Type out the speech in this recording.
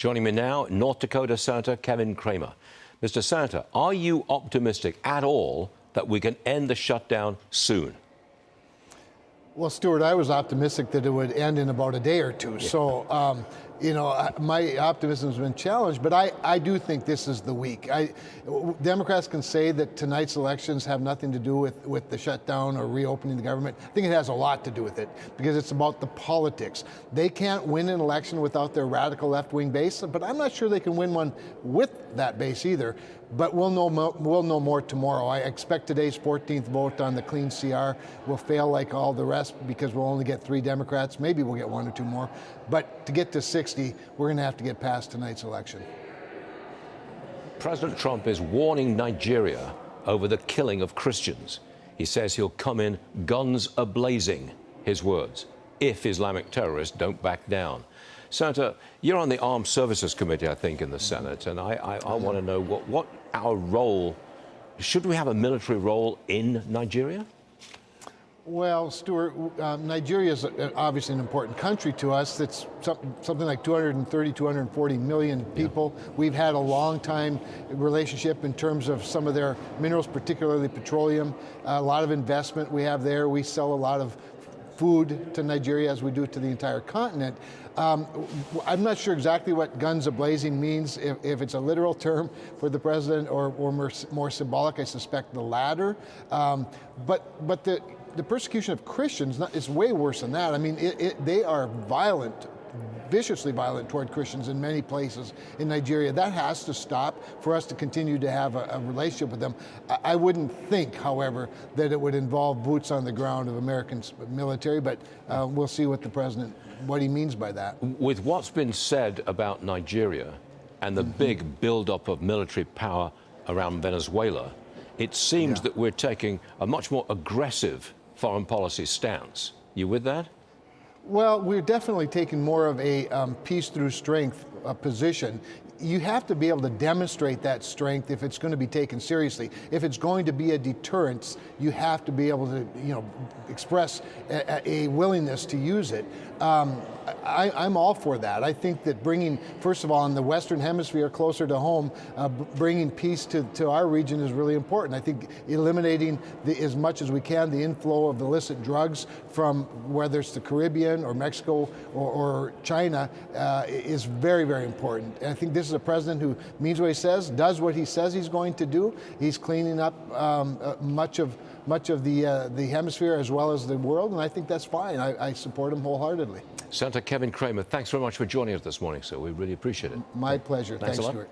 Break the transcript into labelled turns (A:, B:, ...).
A: Joining me now, North Dakota Senator Kevin Cramer. Mr. Senator, are you optimistic at all that we can end the shutdown soon?
B: Well, Stuart, I was optimistic that it would end in about a day or two. Yeah. So, my optimism has been challenged, but I do think this is the week. Democrats can say that tonight's elections have nothing to do with the shutdown or reopening the government. I think it has a lot to do with it because it's about the politics. They can't win an election without their radical left-wing base, but I'm not sure they can win one with that base either. But we'll know more tomorrow. I expect today's 14th vote on the clean CR will fail like all the rest because we'll only get 3 Democrats. Maybe we'll get 1 or 2 more. But to get to 60, we're going to have to get past tonight's election.
A: President Trump is warning Nigeria over the killing of Christians. He says he'll come in guns a-blazing, his words, if Islamic terrorists don't back down. Senator, you're on the Armed Services Committee, I think, in the Senate, and I want to know what our role, should we have a military role in Nigeria?
B: Well, Stuart, Nigeria is obviously an important country to us. It's something like 230, 240 million people. Yeah. We've had a long-time relationship in terms of some of their minerals, particularly petroleum. A lot of investment we have there. We sell a lot of food to Nigeria as we do to the entire continent. I'm not sure exactly what guns a-blazing means, if it's a literal term for the president or more symbolic. I suspect the latter. But the persecution of Christians is way worse than that. I mean, they are violent, viciously violent toward Christians in many places in Nigeria. That has to stop for us to continue to have a relationship with them. I wouldn't think, however, that it would involve boots on the ground of American military, but we'll see what he means by that.
A: With what's been said about Nigeria and the big build-up of military power around Venezuela, it seems that we're taking a much more aggressive foreign policy stance. You with that?
B: Well, we're definitely taking more of a peace through strength position. You have to be able to demonstrate that strength if it's going to be taken seriously. If it's going to be a deterrence, you have to be able to, express a willingness to use it. I'm all for that. I think that bringing, first of all, in the Western Hemisphere closer to home, bringing peace to our region is really important. I think eliminating as much as we can the inflow of illicit drugs from whether it's the Caribbean or Mexico or China is very, very important. And I think this is a president who means what he says, does what he says he's going to do. He's cleaning up much of the hemisphere as well as the world, and I think that's fine. I support him wholeheartedly.
A: Senator Kevin Cramer, thanks very much for joining us this morning, sir. We really appreciate it.
B: My pleasure. Thanks,
A: a lot.
B: Stuart.